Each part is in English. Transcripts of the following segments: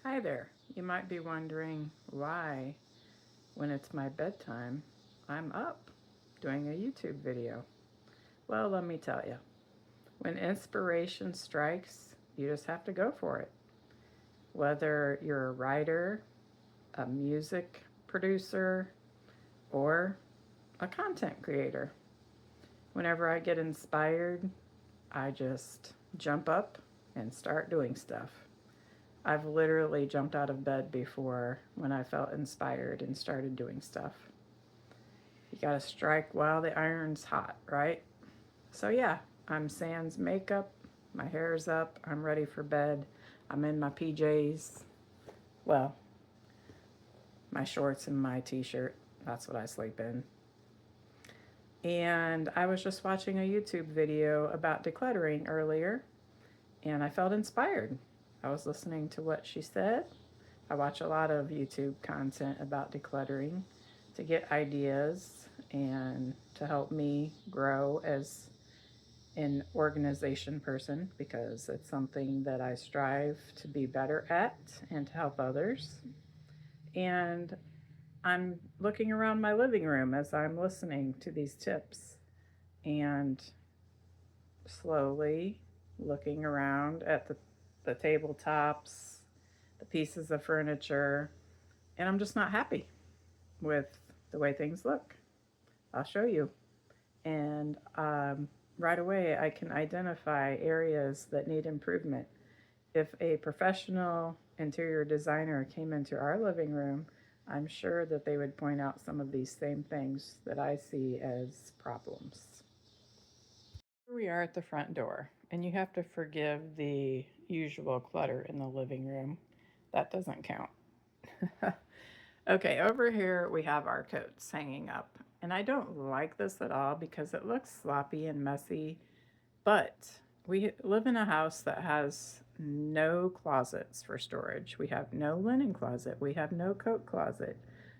Hi there. You might be wondering why, when it's my bedtime, I'm up doing a YouTube video. Well, let me tell you. When inspiration strikes, you just have to go for it. Whether you're a writer, a music producer, or a content creator, whenever I get inspired, I just jump up and start doing stuff. I've literally jumped out of bed before when I felt inspired and started doing stuff. You gotta strike while the iron's hot, right? So, yeah, I'm sans makeup, my hair's up, I'm ready for bed, I'm in my PJs. Well, my shorts and my t shirt. That's what I sleep in. And I was just watching a YouTube video about decluttering earlier, and I felt inspired. I was listening to what she said. I watch a lot of YouTube content about decluttering to get ideas and to help me grow as an organization person because it's something that I strive to be better at and to help others. And I'm looking around my living room as I'm listening to these tips and slowly looking around at the tabletops, the pieces of furniture, and I'm just not happy with the way things look. I'll show you. And right away, I can identify areas that need improvement. If a professional interior designer came into our living room, I'm sure that they would point out some of these same things that I see as problems. Here we are at the front door, and you have to forgive the usual clutter in the living room. That doesn't count. Okay, over here we have our coats hanging up. And I don't like this at all because it looks sloppy and messy, but we live in a house that has no closets for storage. We have no linen closet. We have no coat closet.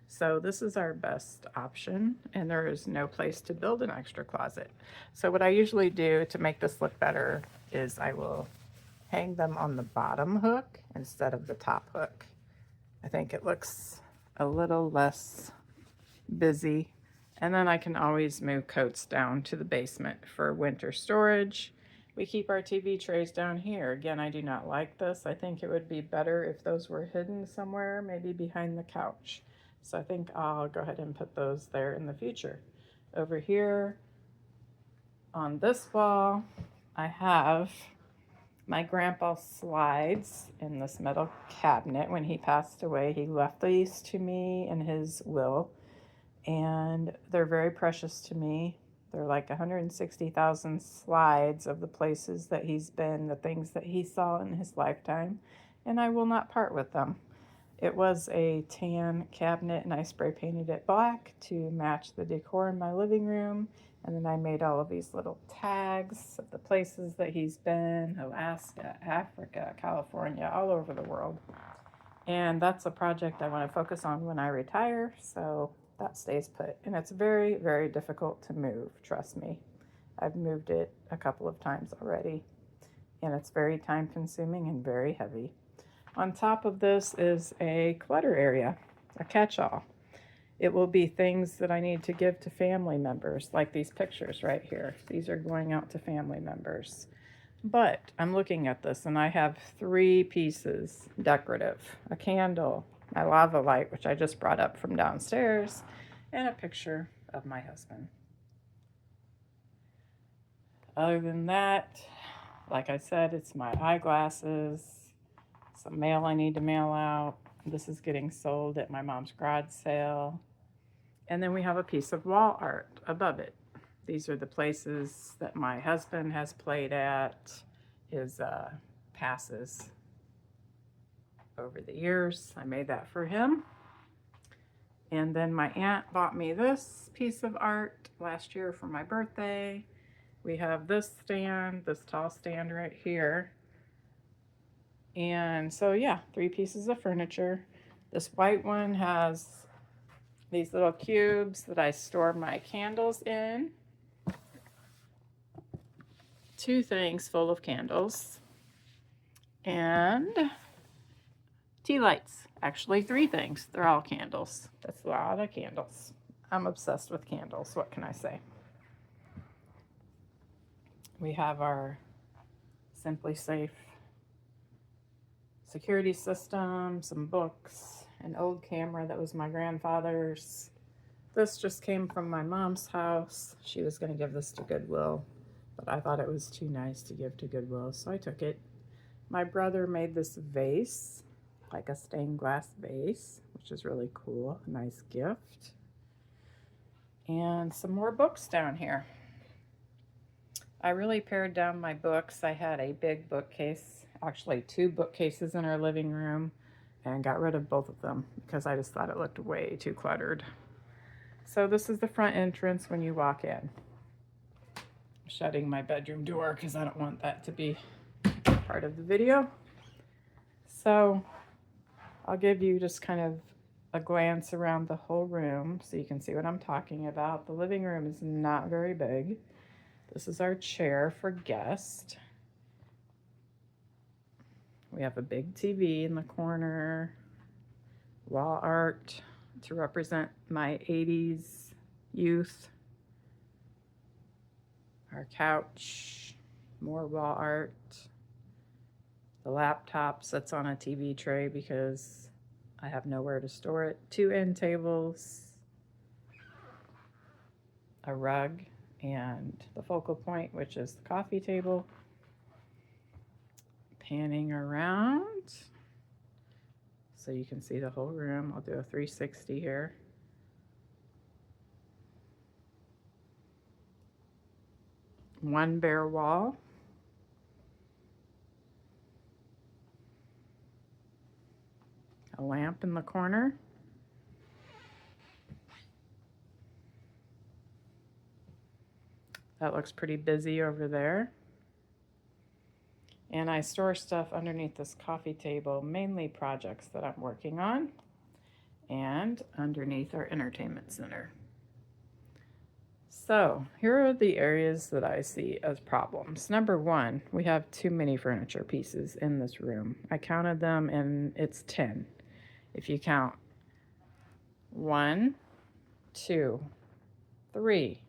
So this is our best option, and there is no place to build an extra closet. So what I usually do to make this look better is I will hang them on the bottom hook instead of the top hook. I think it looks a little less busy. And then I can always move coats down to the basement for winter storage. We keep our TV trays down here. Again, I do not like this. I think it would be better if those were hidden somewhere, maybe behind the couch. So I think I'll go ahead and put those there in the future. Over here on this wall, I have my grandpa's slides in this metal cabinet. When he passed away, he left these to me in his will, and they're very precious to me. They're like 160,000 slides of the places that he's been, the things that he saw in his lifetime, and I will not part with them. It was a tan cabinet, and I spray painted it black to match the decor in my living room. And then I made all of these little tags of the places that he's been: Alaska, Africa, California, all over the world. And that's a project I want to focus on when I retire, so that stays put. And it's very, very difficult to move, trust me. I've moved it a couple of times already, and it's very time consuming and very heavy. On top of this is a clutter area, a catch-all. It will be things that I need to give to family members, like these pictures right here. These are going out to family members. But I'm looking at this, and I have 3 pieces decorative: a candle, my lava light, which I just brought up from downstairs, and a picture of my husband. Other than that, like I said, it's my eyeglasses, some mail I need to mail out. This is getting sold at my mom's garage sale. And then we have a piece of wall art above it. These are the places that my husband has played at, his passes over the years. I made that for him. And then my aunt bought me this piece of art last year for my birthday. We have this stand, this tall stand right here. And so, yeah, 3 pieces of furniture. This white one has these little cubes that I store my candles in. 2 things full of candles. And tea lights. Actually, 3 things. They're all candles. That's a lot of candles. I'm obsessed with candles. What can I say? We have our Simply Safe security system, some books, an old camera that was my grandfather's. This just came from my mom's house. She was going to give this to Goodwill, but I thought it was too nice to give to Goodwill, so I took it. My brother made this vase, like a stained glass vase, which is really cool. A nice gift. And some more books down here. I really pared down my books. I had a big bookcase, actually 2 bookcases in our living room, and got rid of both of them because I just thought it looked way too cluttered. So this is the front entrance when you walk in. I'm shutting my bedroom door because I don't want that to be part of the video. So I'll give you just kind of a glance around the whole room so you can see what I'm talking about. The living room is not very big. This is our chair for guests. We have a big TV in the corner, wall art to represent my 80s youth. Our couch, more wall art. The laptop sits on a TV tray because I have nowhere to store it. 2 end tables, a rug, and the focal point, which is the coffee table. Panning around so you can see the whole room. I'll do a 360 here. One bare wall. A lamp in the corner. That looks pretty busy over there. And I store stuff underneath this coffee table, mainly projects that I'm working on, and underneath our entertainment center. So here are the areas that I see as problems. Number 1, we have too many furniture pieces in this room. I counted them and it's 10. If you count 1, 2, 3,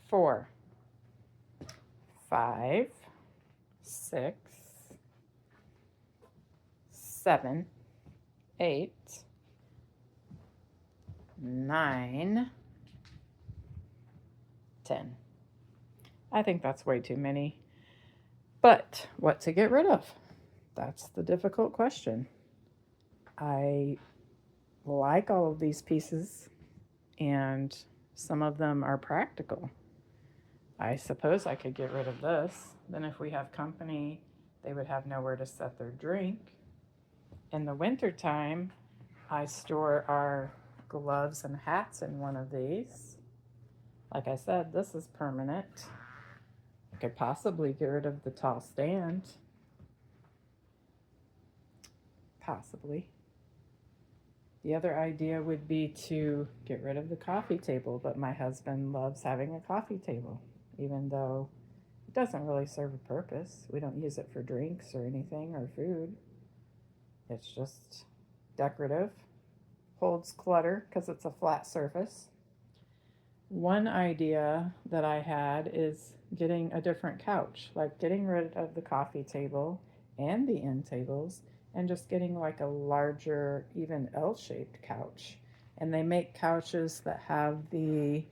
4, 5, 6, 7, 8, 9, 10. I think that's way too many. But what to get rid of? That's the difficult question. I like all of these pieces, and some of them are practical. I suppose I could get rid of this. Then if we have company, they would have nowhere to set their drink. In the wintertime, I store our gloves and hats in one of these. Like I said, this is permanent. I could possibly get rid of the tall stand. Possibly. The other idea would be to get rid of the coffee table, but my husband loves having a coffee table, even though it doesn't really serve a purpose. We don't use it for drinks or anything or food. It's just decorative, holds clutter because it's a flat surface. One idea that I had is getting a different couch, like getting rid of the coffee table and the end tables and just getting like a larger, even L-shaped couch. And they make couches that have the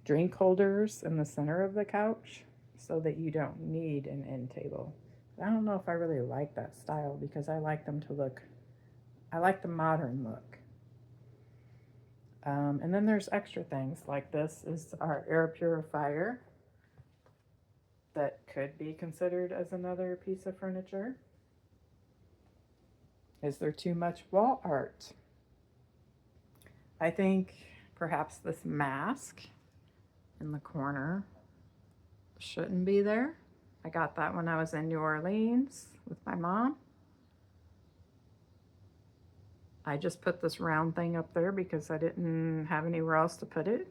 drink holders in the center of the couch so that you don't need an end table. I don't know if I really like that style because I like them to look, I like the modern look. And then there's extra things like this is our air purifier that could be considered as another piece of furniture. Is there too much wall art? I think perhaps this mask in the corner shouldn't be there. I got that when I was in New Orleans with my mom. I just put this round thing up there because I didn't have anywhere else to put it.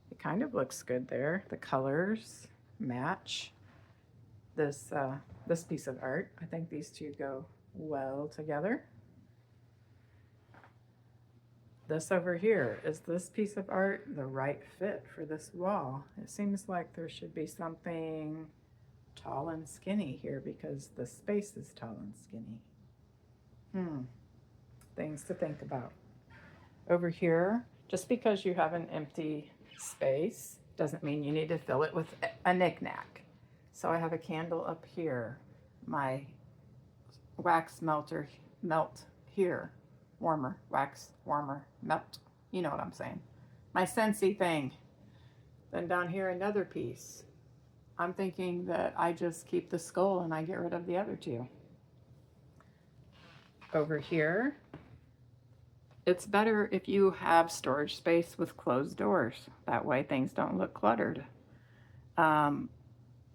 It kind of looks good there. The colors match this piece of art. I think these two go well together. this over here, is this piece of art the right fit for this wall? It seems like there should be something tall and skinny here because the space is tall and skinny. Things to think about. Over here, just because you have an empty space doesn't mean you need to fill it with a knickknack. So I have a candle up here, my wax melter melt here, warmer, wax, warmer, melt. You know what I'm saying. My Scentsy thing. Then down here, another piece. I'm thinking that I just keep the skull and I get rid of the other two. Over here, it's better if you have storage space with closed doors. That way things don't look cluttered.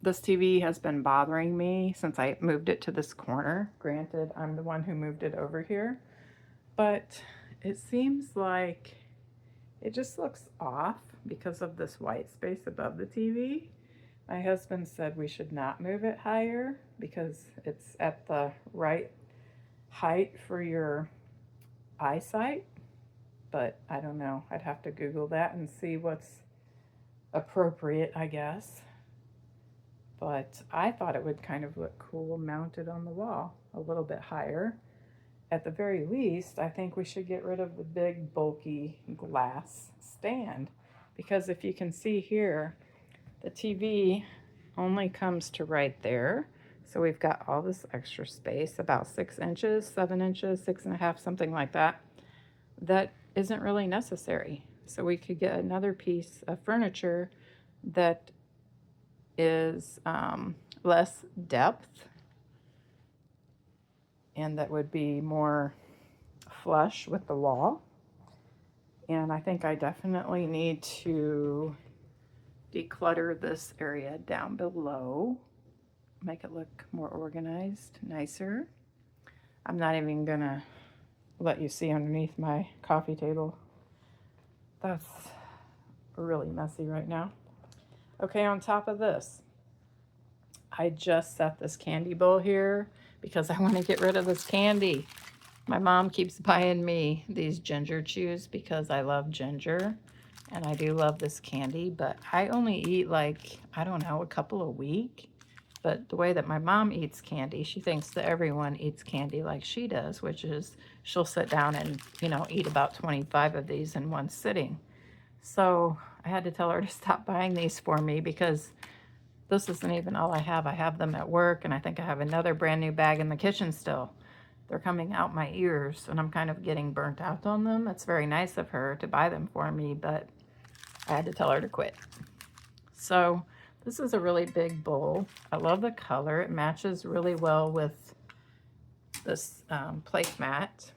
This TV has been bothering me since I moved it to this corner. Granted, I'm the one who moved it over here, but it seems like it just looks off because of this white space above the TV. My husband said we should not move it higher because it's at the right height for your eyesight, but I don't know. I'd have to Google that and see what's appropriate, I guess. But I thought it would kind of look cool mounted on the wall a little bit higher. At the very least, I think we should get rid of the big bulky glass stand, because if you can see here, the TV only comes to right there. So we've got all this extra space, about 6 inches, 7 inches, 6.5, something like that. That isn't really necessary. So we could get another piece of furniture that is less depth and that would be more flush with the wall. And I think I definitely need to declutter this area down below, make it look more organized, nicer. I'm not even gonna let you see underneath my coffee table. That's really messy right now. Okay, on top of this, I just set this candy bowl here because I want to get rid of this candy. My mom keeps buying me these ginger chews because I love ginger, and I do love this candy, but I only eat like, I don't know, a couple a week. But the way that my mom eats candy, she thinks that everyone eats candy like she does, which is she'll sit down and, eat about 25 of these in one sitting. So I had to tell her to stop buying these for me because this isn't even all I have. I have them at work, and I think I have another brand new bag in the kitchen still. They're coming out my ears, and I'm kind of getting burnt out on them. It's very nice of her to buy them for me, but I had to tell her to quit. So this is a really big bowl. I love the color. It matches really well with this placemat.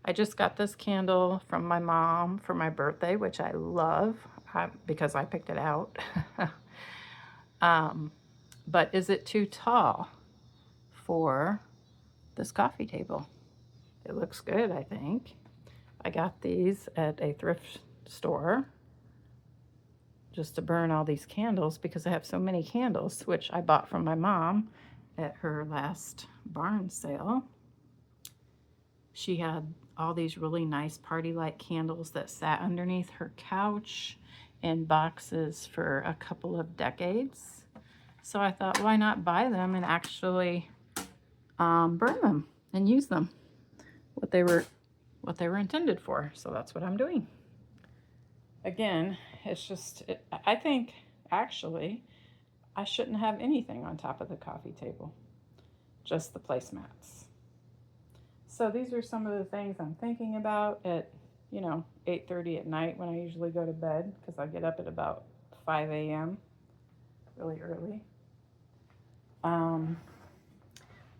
I just got this candle from my mom for my birthday, which I love because I picked it out. But is it too tall for this coffee table? It looks good, I think. I got these at a thrift store just to burn all these candles because I have so many candles, which I bought from my mom at her last barn sale. She had all these really nice party light candles that sat underneath her couch in boxes for a couple of decades. So I thought, why not buy them and actually burn them and use them what they were intended for. So that's what I'm doing. Again, it's just, I think actually I shouldn't have anything on top of the coffee table, just the placemats. So these are some of the things I'm thinking about at 8:30 at night when I usually go to bed, because I get up at about 5 a.m. really early.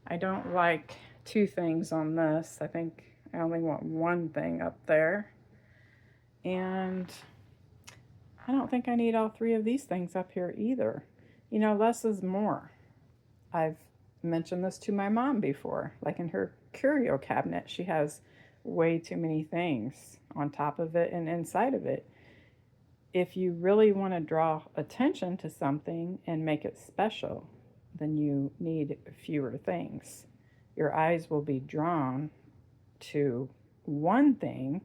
I don't like two things on this. I think I only want one thing up there. And I don't think I need all three of these things up here either. Less is more. I've mentioned this to my mom before. Like in her curio cabinet, she has way too many things on top of it and inside of it. If you really want to draw attention to something and make it special, then you need fewer things. Your eyes will be drawn to one thing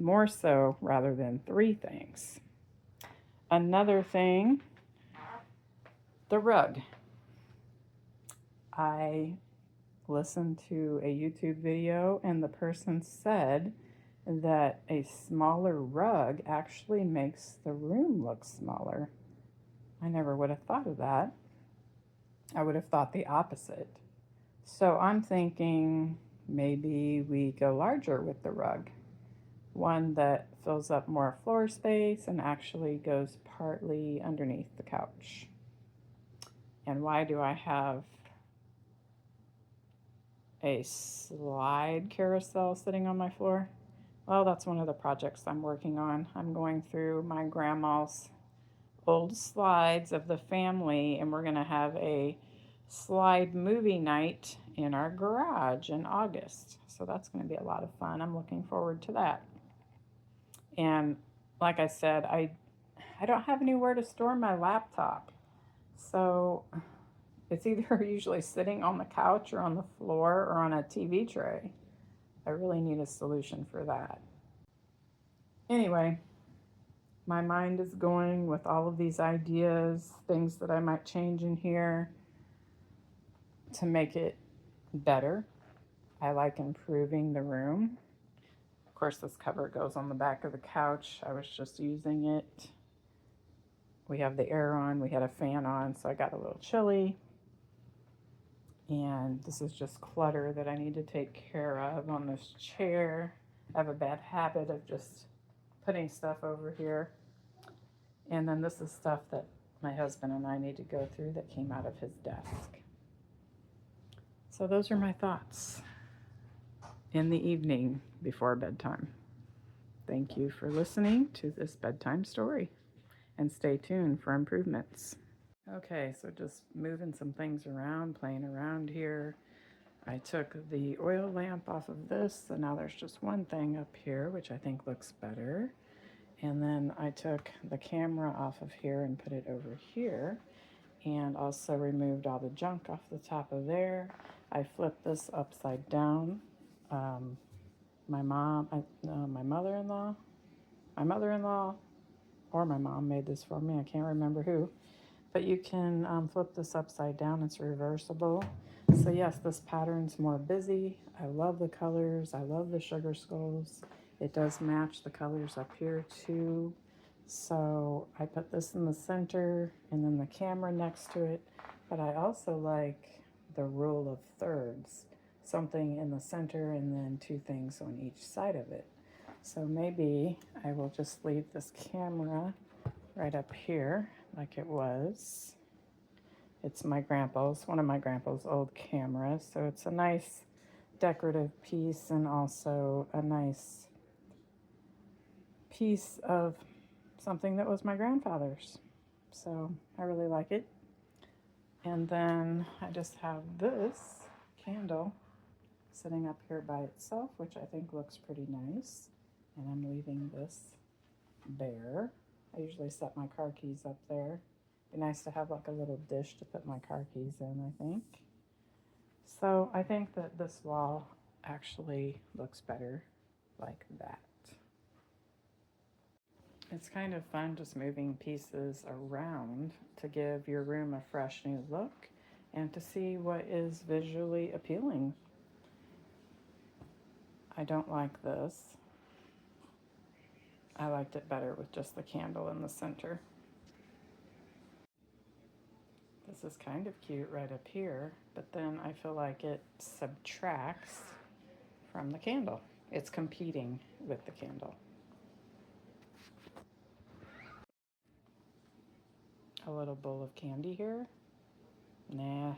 more so rather than 3 things. Another thing, the rug. I listened to a YouTube video and the person said that a smaller rug actually makes the room look smaller. I never would have thought of that. I would have thought the opposite. So I'm thinking maybe we go larger with the rug. One that fills up more floor space and actually goes partly underneath the couch. And why do I have a slide carousel sitting on my floor? Well, that's one of the projects I'm working on. I'm going through my grandma's old slides of the family, and we're going to have a slide movie night in our garage in August. So that's going to be a lot of fun. I'm looking forward to that. And like I said, I don't have anywhere to store my laptop. So it's either usually sitting on the couch or on the floor or on a TV tray. I really need a solution for that. Anyway, my mind is going with all of these ideas, things that I might change in here to make it better. I like improving the room. Of course, this cover goes on the back of the couch. I was just using it. We have the air on, we had a fan on, so I got a little chilly. And this is just clutter that I need to take care of on this chair. I have a bad habit of just putting stuff over here. And then this is stuff that my husband and I need to go through that came out of his desk. So those are my thoughts in the evening before bedtime. Thank you for listening to this bedtime story, and stay tuned for improvements. Okay, so just moving some things around, playing around here. I took the oil lamp off of this, so now there's just one thing up here, which I think looks better. And then I took the camera off of here and put it over here, and also removed all the junk off the top of there. I flipped this upside down. My mother-in-law, or my mom made this for me. I can't remember who. But you can flip this upside down. It's reversible. So yes, this pattern's more busy. I love the colors. I love the sugar skulls. It does match the colors up here too. So I put this in the center and then the camera next to it. But I also like the rule of thirds. Something in the center and then 2 things on each side of it. So maybe I will just leave this camera right up here like it was. It's my grandpa's, one of my grandpa's old cameras. So it's a nice decorative piece and also a nice piece of something that was my grandfather's. So I really like it. And then I just have this candle sitting up here by itself, which I think looks pretty nice. And I'm leaving this bare. I usually set my car keys up there. Be nice to have like a little dish to put my car keys in, I think. So I think that this wall actually looks better like that. It's kind of fun just moving pieces around to give your room a fresh new look and to see what is visually appealing. I don't like this. I liked it better with just the candle in the center. This is kind of cute right up here, but then I feel like it subtracts from the candle. It's competing with the candle. A little bowl of candy here. Nah.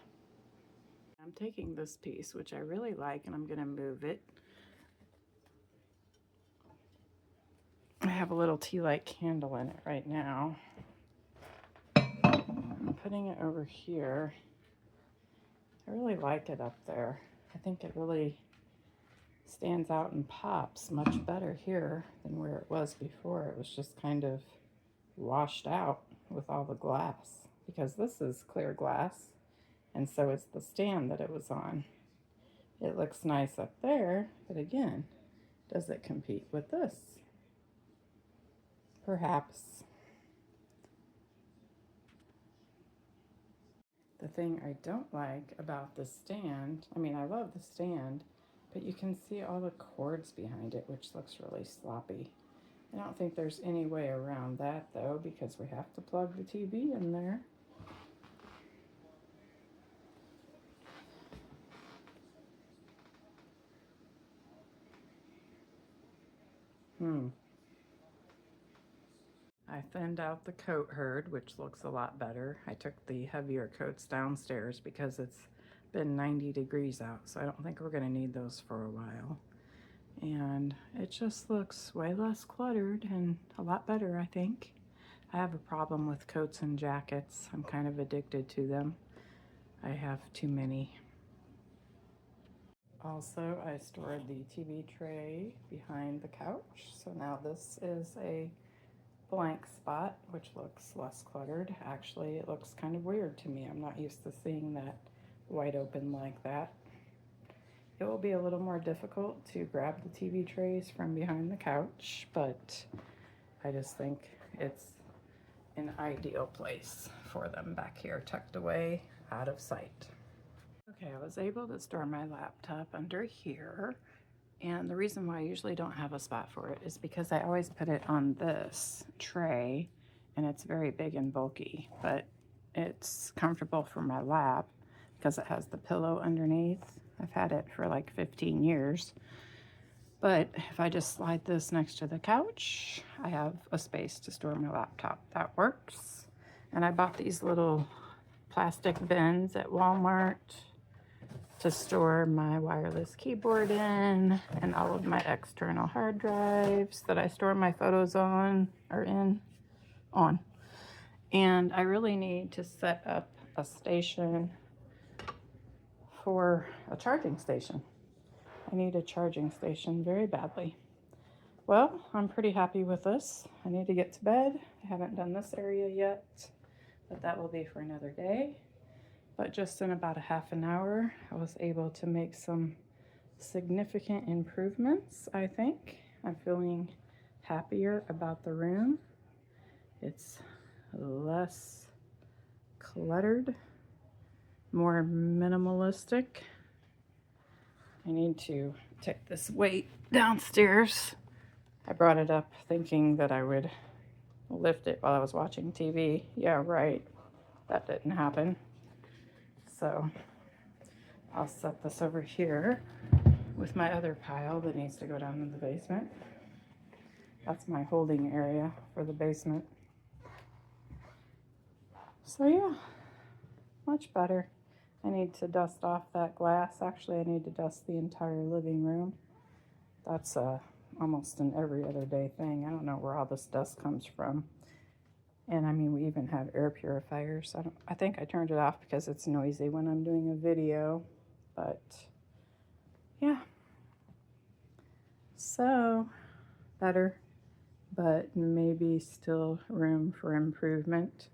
I'm taking this piece, which I really like, and I'm gonna move it. I have a little tea light candle in it right now. I'm putting it over here. I really like it up there. I think it really stands out and pops much better here than where it was before. It was just kind of washed out with all the glass, because this is clear glass, and so it's the stand that it was on. It looks nice up there, but again, does it compete with this? Perhaps. The thing I don't like about the stand, I mean, I love the stand, but you can see all the cords behind it, which looks really sloppy. I don't think there's any way around that, though, because we have to plug the TV in there. I thinned out the coat herd, which looks a lot better. I took the heavier coats downstairs because it's been 90 degrees out, so I don't think we're going to need those for a while. And it just looks way less cluttered and a lot better, I think. I have a problem with coats and jackets. I'm kind of addicted to them. I have too many. Also, I stored the TV tray behind the couch, so now this is a blank spot, which looks less cluttered. Actually, it looks kind of weird to me. I'm not used to seeing that wide open like that. It will be a little more difficult to grab the TV trays from behind the couch, but I just think it's an ideal place for them back here, tucked away, out of sight. Okay, I was able to store my laptop under here, and the reason why I usually don't have a spot for it is because I always put it on this tray, and it's very big and bulky, but it's comfortable for my lap because it has the pillow underneath. I've had it for like 15 years. But if I just slide this next to the couch, I have a space to store my laptop. That works. And I bought these little plastic bins at Walmart to store my wireless keyboard in and all of my external hard drives that I store my photos on. And I really need to set up a station for a charging station. I need a charging station very badly. Well, I'm pretty happy with this. I need to get to bed. I haven't done this area yet, but that will be for another day. But just in about a half an hour, I was able to make some significant improvements, I think. I'm feeling happier about the room. It's less cluttered, more minimalistic. I need to take this weight downstairs. I brought it up thinking that I would lift it while I was watching TV. Yeah, right. That didn't happen. So I'll set this over here with my other pile that needs to go down in the basement. That's my holding area for the basement. So yeah, much better. I need to dust off that glass. Actually, I need to dust the entire living room. That's almost an every other day thing. I don't know where all this dust comes from. And I mean, we even have air purifiers. I think I turned it off because it's noisy when I'm doing a video. But yeah. So better, but maybe still room for improvement.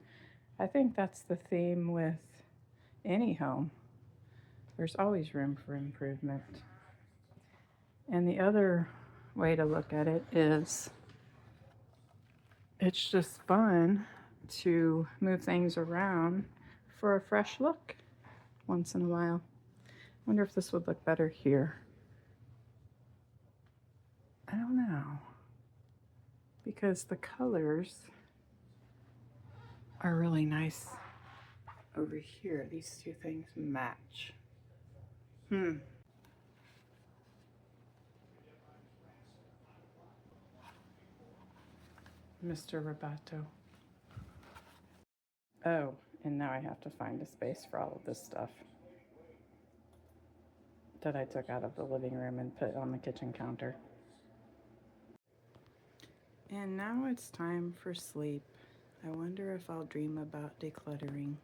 I think that's the theme with any home. There's always room for improvement. And the other way to look at it is it's just fun to move things around for a fresh look once in a while. I wonder if this would look better here. I don't know, because the colors are really nice over here. These two things match. Mr. Roboto. Oh, and now I have to find a space for all of this stuff that I took out of the living room and put on the kitchen counter. And now it's time for sleep. I wonder if I'll dream about decluttering.